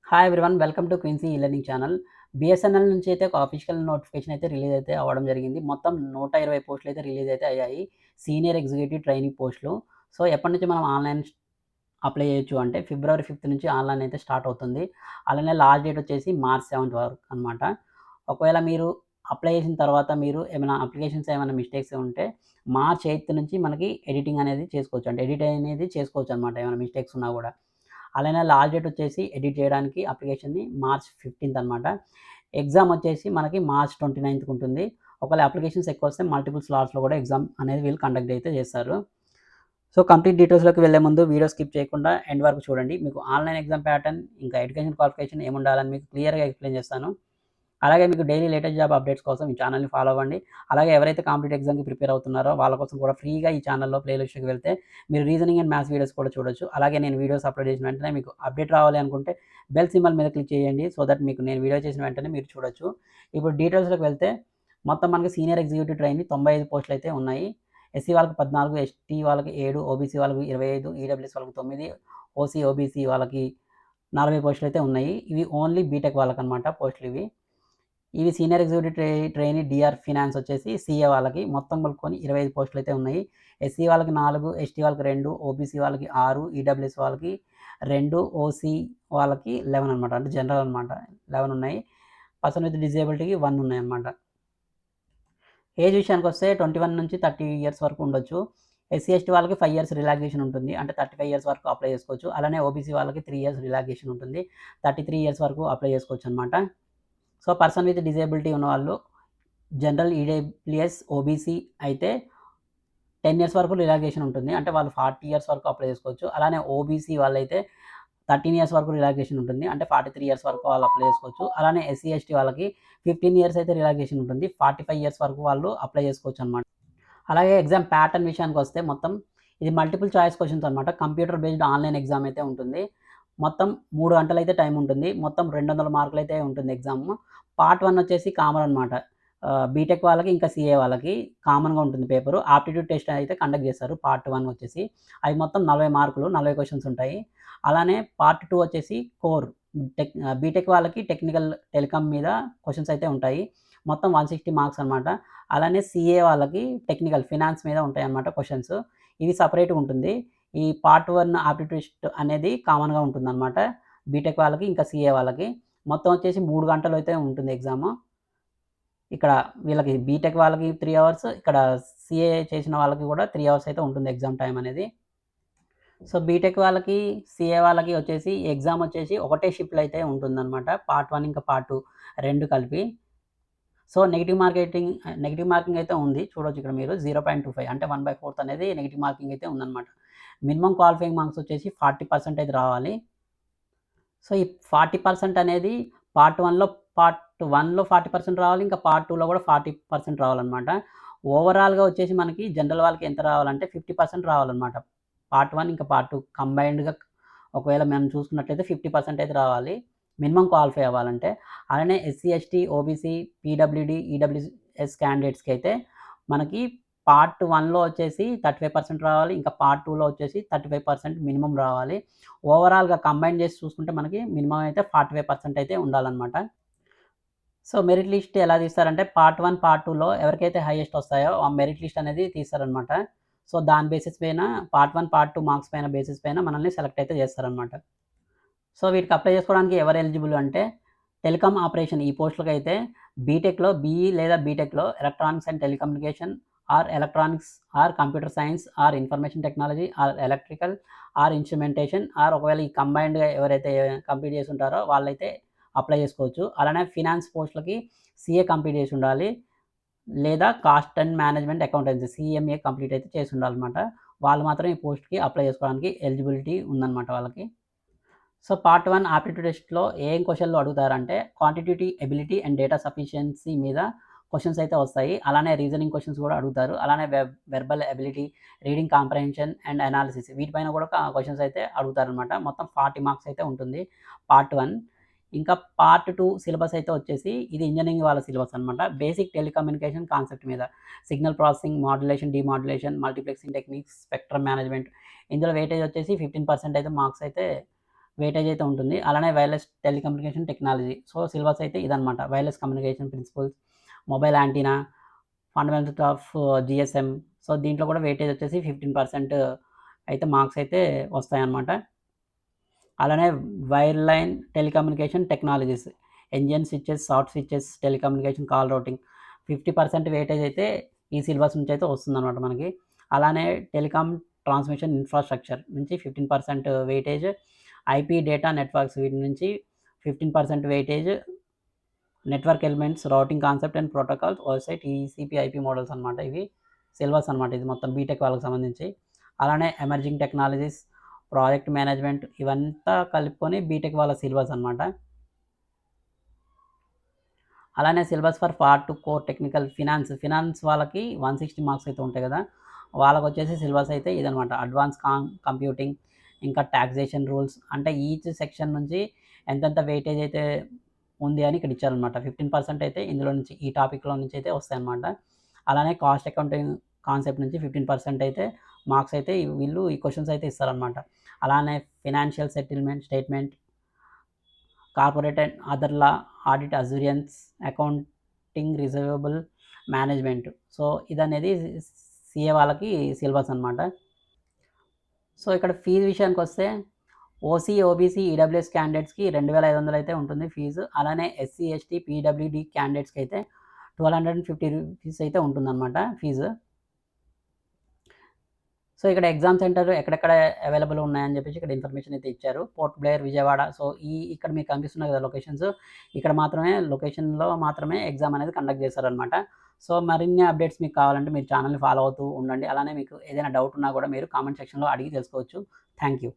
Hi everyone. Welcome to Quincy e learning channel. BSNL నుంచి అయితే ఒక అఫీషియల్ నోటిఫికేషన్ అయితే రిలీజ్ అయితే అవ్వడం జరిగింది. మొత్తం 120 పోస్టులు అయితే రిలీజ్ అయితే అయ్యాయి. సీనియర్ ఎగ్జిక్యూటివ్ ట్రైనీ పోస్టులు. సో, ఎప్పటి నుంచి మనం ఆన్‌లైన్ అప్లై చేయొచ్చు అంటే ఫిబ్రవరి 5 నుంచి ఆన్‌లైన్ అయితే స్టార్ట్ అవుతుంది. అలానే లాస్ట్ డేట్ వచ్చేసి మార్చ్ 7 వరకు అనమాట. ఒకవేళ మీరు అప్లై చేసిన తర్వాత మీరు ఏమైనా అప్లికేషన్స్ ఏమైనా మిస్టేక్స్ ఉంటే మార్చ్ 8 నుంచి మనకి ఎడిటింగ్ అనేది చేసుకోవచ్చు. అంటే ఎడిట్ అనేది చేసుకోవచ్చనమాట ఏమైనా మిస్టేక్స్ ఉన్నా గూడా. అలానే లాస్ట్ డేట్ వచ్చేసి ఎడిట్ చేయడానికి అప్లికేషన్‌ని మార్చ్ 15 అనమాట. ఎగ్జామ్ వచ్చేసి మనకి మార్చ్ 29కి ఉంటుంది. ఒకవేళ అప్లికేషన్స్ ఎక్కువొస్తే మల్టిపుల్ స్లాట్స్‌లో కూడా ఎగ్జామ్ అనేది వీళ్ళు కండక్ట్ అయితే చేస్తారు. సో, కంప్లీట్ డీటెయిల్స్‌లోకి వెళ్ళే ముందు వీడియో స్కిప్ చేయకుండా ఎండ్ వరకు చూడండి. మీకు ఆన్‌లైన్ ఎగ్జామ్ ప్యాటర్న్, ఇంకా ఎడ్యుకేషన్ క్వాలిఫికేషన్ ఏముండాలని మీకు క్లియర్‌గా ఎక్స్‌ప్లెయిన్ చేస్తాను. అలాగే మీకు డైలీ లేటెస్ట్ జాబ్ అప్డేట్స్ కోసం ఈ ఛానల్‌ని ఫాలో అవ్వండి. అలాగే ఎవరైతే కాంపిటేటివ్ ఎగ్జామ్‌కి ప్రిపేర్ అవుతున్నారో వాళ్ళ కోసం కూడా ఫ్రీగా ఈ ఛానల్‌లో ప్లేలిస్ట్‌కి వెళ్తే మీరు రీజనింగ్ అండ్ మ్యాథ్స్ వీడియోస్ కూడా చూడొచ్చు. అలాగే నేను వీడియోస్ అప్లోడ్ చేసిన వెంటనే మీకు అప్డేట్ రావాలి అనుకుంటే బెల్ సింబల్ మీద క్లిక్ చేయండి. సో దట్ మీకు నేను వీడియో చేసిన వెంటనే మీరు చూడొచ్చు. ఇప్పుడు డీటెయిల్స్‌లోకి వెళ్తే మొత్తం మనకి సీనియర్ ఎగ్జిక్యూటివ్ ట్రైనీ 95 పోస్టులయితే ఉన్నాయి. ఎస్సీ వాళ్ళకి 14, ఎస్టీ వాళ్ళకి 7, ఓబీసీ వాళ్ళకి 25, ఈడబ్ల్యూఎస్ వాళ్ళకి 9, ఓసీ, ఓబీసీ వాళ్ళకి 40 పోస్టులయితే ఉన్నాయి. ఇవి ఓన్లీ బీటెక్ వాళ్ళకనమాట పోస్టులివి. ఇవి senior executive trainee DR finance వచ్చేసి సీఏ వాళ్ళకి మొత్తం కలుపుకొని 25 పోస్టులయితే ఉన్నాయి. ఎస్సీ వాళ్ళకి 4, ఎస్టీ వాళ్ళకి 2, ఓబీసీ వాళ్ళకి 6, ఈడబ్ల్యూఎస్ వాళ్ళకి 2, ఓసీ వాళ్ళకి 11 అనమాట. అంటే జనరల్ అనమాట. 11 ఉన్నాయి. పర్సన్ విత్ డిజేబిలిటీకి 1 ఉన్నాయన్నమాట. ఏజ్ విషయానికొస్తే 21 నుంచి 30 ఇయర్స్ వరకు ఉండొచ్చు. ఎస్సీ, ఎస్టీ వాళ్ళకి 5 ఇయర్స్ రిలాక్సేషన్ ఉంటుంది. అంటే 35 ఇయర్స్ వరకు అప్లై చేసుకోవచ్చు. అలానే ఓబీసీ వాళ్ళకి 3 ఇయర్స్ రిలాక్సేషన్ ఉంటుంది. 33 ఇయర్స్ వరకు అప్లై చేసుకోవచ్చనమాట. సో, పర్సన్ విత్ డిజేబిలిటీ ఉన్నవాళ్ళు జనరల్, ఈడబ్ల్యూఎస్, ఓబీసీ అయితే 10 ఇయర్స్ వరకు రిలాక్సేషన్ ఉంటుంది. అంటే వాళ్ళు 40 ఇయర్స్ వరకు అప్లై చేసుకోవచ్చు. అలానే ఓబీసీ వాళ్ళైతే 13 ఇయర్స్ వరకు రిలాక్సేషన్ ఉంటుంది. అంటే 43 ఇయర్స్ వరకు వాళ్ళు అప్లై చేసుకోవచ్చు. అలానే ఎస్సీ, ఎస్టీ వాళ్ళకి 15 ఇయర్స్ అయితే రిలాక్సేషన్ ఉంటుంది. 45 ఇయర్స్ వరకు వాళ్ళు అప్లై చేసుకోవచ్చనమాట. అలాగే ఎగ్జామ్ ప్యాటర్న్ విషయానికొస్తే మొత్తం ఇది మల్టిపుల్ చాయిస్ క్వెషన్స్ అనమాట. కంప్యూటర్ బేస్డ్ ఆన్‌లైన్ ఎగ్జామ్ అయితే ఉంటుంది. మొత్తం 3 గంటలైతే టైం ఉంటుంది. మొత్తం 200 మార్కులైతే ఉంటుంది ఎగ్జాము. పార్ట్ 1 వచ్చేసి కామన్ అనమాట. బీటెక్ వాళ్ళకి ఇంకా సీఏ వాళ్ళకి కామన్‌గా ఉంటుంది పేపరు. ఆప్టిట్యూడ్ టెస్ట్ అయితే కండక్ట్ చేస్తారు పార్ట్ 1 వచ్చేసి. అవి మొత్తం 40 మార్కులు, 40 క్వెషన్స్ ఉంటాయి. అలానే పార్ట్ 2 వచ్చేసి కోర్ బీటెక్ వాళ్ళకి టెక్నికల్ టెలికామ్ మీద క్వెషన్స్ అయితే ఉంటాయి. మొత్తం 160 మార్క్స్ అనమాట. అలానే సీఏ వాళ్ళకి టెక్నికల్ ఫినాన్స్ మీద ఉంటాయన్నమాట క్వెషన్స్. ఇవి సెపరేట్‌గా ఉంటుంది. ఈ పార్ట్ 1 ఆప్టిట్యూడ్ టెస్ట్ అనేది కామన్‌గా ఉంటుందన్నమాట. బీటెక్ వాళ్ళకి ఇంకా సీఏ వాళ్ళకి. మొత్తం వచ్చేసి 3 గంటలు అయితే ఉంటుంది ఎగ్జాము. ఇక్కడ వీళ్ళకి బీటెక్ వాళ్ళకి 3 అవర్స్, ఇక్కడ సీఏ చేసిన వాళ్ళకి కూడా 3 అవర్స్ అయితే ఉంటుంది ఎగ్జామ్ టైమ్ అనేది. సో, బీటెక్ వాళ్ళకి, సీఏ వాళ్ళకి వచ్చేసి ఎగ్జామ్ వచ్చేసి ఒకటే షిఫ్ట్‌లో అయితే ఉంటుందన్నమాట. పార్ట్ 1 ఇంకా పార్ట్ 2 2 కలిపి. సో, నెగెటివ్ మార్కింగ్ అయితే ఉంది. చూడొచ్చు ఇక్కడ మీరు 0.25 అంటే 1/4 అనేది నెగెటివ్ మార్కింగ్ అయితే ఉందన్నమాట. మినిమమ్ క్వాలిఫైయింగ్ మార్క్స్ వచ్చేసి 40% అయితే రావాలి. సో, ఈ 40% అనేది పార్ట్ 1లో పార్ట్ 1లో 40% రావాలి. ఇంకా పార్ట్ 2లో కూడా 40% రావాలన్నమాట. ఓవరాల్‌గా వచ్చేసి మనకి జనరల్ వాళ్ళకి ఎంత రావాలంటే 50% రావాలన్నమాట. పార్ట్ 1 ఇంకా పార్ట్ 2 కంబైన్డ్‌గా ఒకవేళ మనం చూసుకున్నట్లయితే 50% అయితే రావాలి. మినిమమ్ క్వాలిఫై అవ్వాలంటే. అలానే ఎస్సీ, ఎస్టీ, ఓబీసీ, పీడబ్ల్యూడీ, ఈడబ్ల్యూఎస్ క్యాండిడేట్స్‌కి అయితే మనకి పార్ట్ 1లో వచ్చేసి 35% రావాలి. ఇంకా పార్ట్ 2లో వచ్చేసి 35% మినిమమ్ రావాలి. ఓవరాల్‌గా కంబైన్ చేసి చూసుకుంటే మనకి మినిమమ్ అయితే 45% అయితే ఉండాలన్నమాట. సో, మెరిట్ లిస్ట్ ఎలా తీస్తారంటే పార్ట్ 1, పార్ట్ 2లో ఎవరికైతే హైయెస్ట్ వస్తాయో ఆ మెరిట్ లిస్ట్ అనేది తీస్తారనమాట. సో, దాని బేసిస్ పైన పార్ట్ 1, పార్ట్ 2 మార్క్స్ పైన బేసిస్ పైన మనల్ని సెలెక్ట్ అయితే చేస్తారనమాట. సో, వీటికి అప్లై చేసుకోవడానికి ఎవరు ఎలిజిబుల్ అంటే టెలికామ్ ఆపరేషన్ ఈ పోస్టులకైతే బీటెక్‌లో బీఈ లేదా బీటెక్‌లో electronics and telecommunication or electronics or computer science or information technology are electrical or instrumentation are ఒకవేళ ఈ కంబైన్డ్‌గా ఎవరైతే కంప్లీట్ చేసి ఉంటారో వాళ్ళైతే అప్లై చేసుకోవచ్చు. అలానే ఫినాన్స్ పోస్టులకి సీఏ కంప్లీట్ చేసి ఉండాలి. లేదా cost and management accountancy CMA complete అయితే చేసి ఉండాలన్నమాట. వాళ్ళు మాత్రం ఈ పోస్ట్‌కి అప్లై చేసుకోవడానికి ఎలిజిబిలిటీ ఉందన్నమాట వాళ్ళకి. సో, పార్ట్ 1 ఆప్టిట్యూడ్ టెస్ట్‌లో ఏం క్వెషన్‌లు అడుగుతారంటే quantitative ability and data sufficiency మీద క్వెషన్స్ అయితే వస్తాయి. అలానే రీజనింగ్ క్వెషన్స్ కూడా అడుగుతారు. అలానే verbal ability, reading comprehension and analysis వీటిపైన కూడా క్వెషన్స్ అయితే అడుగుతారనమాట. మొత్తం 40 మార్క్స్ అయితే ఉంటుంది పార్ట్ 1. ఇంకా పార్ట్ 2 సిలబస్ అయితే వచ్చేసి ఇది ఇంజినీరింగ్ వాళ్ళ సిలబస్ అనమాట. బేసిక్ టెలికమ్యూనికేషన్ కాన్సెప్ట్ మీద signal processing, modulation, demodulation, multiplexing techniques, spectrum management ఇందులో వెయిటేజ్ వచ్చేసి 15% అయితే మార్క్స్ అయితే వెయిటేజ్ అయితే ఉంటుంది. అలానే wireless telecommunication technology. So, syllabus అయితే ఇదనమాట. Wireless communication principles, mobile antenna, fundamentals of GSM. So, దీంట్లో కూడా వెయిటేజ్ వచ్చేసి 15% అయితే మార్క్స్ అయితే వస్తాయన్నమాట. అలానే wire line telecommunication technologies, NGN switches, soft switches, telecommunication, call routing 50% weightage అయితే ఈ సిలబస్ నుంచి అయితే వస్తుందన్నమాట మనకి. అలానే టెలికామ్ ట్రాన్స్మిషన్ ఇన్ఫ్రాస్ట్రక్చర్ నుంచి 15% వెయిటేజ్, ఐపీ డేటా నెట్వర్క్స్ వీటి నుంచి 15% weightage, network elements, routing concept and protocols, oocyte, TCP, IP models అనమాట. ఇవి సిలబస్ అనమాట. ఇది మొత్తం బీటెక్ వాళ్ళకి సంబంధించి. అలానే ఎమర్జింగ్ టెక్నాలజీస్, ప్రాజెక్ట్ మేనేజ్మెంట్ ఇవంతా కలుపుకొని బీటెక్ వాళ్ళ సిలబస్ అనమాట. అలానే syllabus for part 2 core technical finance వాళ్ళకి 160 మార్క్స్ అయితే ఉంటాయి కదా! వాళ్ళకొచ్చేసి సిలబస్ అయితే ఇదనమాట. అడ్వాన్స్ కంప్యూటింగ్, ఇంకా టాక్సేషన్ రూల్స్, అంటే ఈచ్ సెక్షన్ నుంచి ఎంతెంత వెయిటేజ్ అయితే ఉంది అని ఇక్కడ ఇచ్చారనమాట. 15% అయితే ఇందులో నుంచి ఈ టాపిక్‌లో నుంచి అయితే వస్తాయన్నమాట. అలానే కాస్ట్ అకౌంటింగ్ కాన్సెప్ట్ నుంచి 15% అయితే మార్క్స్ అయితే వీళ్ళు ఈ క్వెషన్స్ అయితే ఇస్తారనమాట. అలానే financial settlement statement, corporate and other law, audit assurance, accounting receivable management. So, ఇదనేది సీఏ వాళ్ళకి సిలబస్ అనమాట. సో, ఇక్కడ ఫీజు విషయానికొస్తే ఓసీ, ఓబీసీ, ఈడబ్ల్యూఎస్ క్యాండిడేట్స్‌కి 2,500 అయితే ఉంటుంది ఫీజు. అలానే ఎస్సీ, ఎస్టీ, పీడబ్ల్యూడీ క్యాండిడేట్స్‌కి అయితే రూ. 1,250 అయితే ఉంటుందన్నమాట ఫీజు. సో, ఇక్కడ ఎగ్జామ్ సెంటర్ ఎక్కడెక్కడ అవైలబుల్ ఉన్నాయని చెప్పేసి ఇక్కడ ఇన్ఫర్మేషన్ అయితే ఇచ్చారు. Port Blair, Vijayawada. సో, ఇక్కడ మీకు కనిపిస్తున్నాయి కదా లొకేషన్స్. ఇక్కడ మాత్రమే లొకేషన్‌లో మాత్రమే ఎగ్జామ్ అనేది కండక్ట్ చేస్తారనమాట. సో, మరిన్ని అప్డేట్స్ మీకు కావాలంటే మీరు ఛానెల్‌ని ఫాలో అవుతూ ఉండండి. అలానే మీకు ఏదైనా డౌట్ ఉన్నా కూడా మీరు కామెంట్ సెక్షన్‌లో అడిగి తెలుసుకోవచ్చు. Thank you.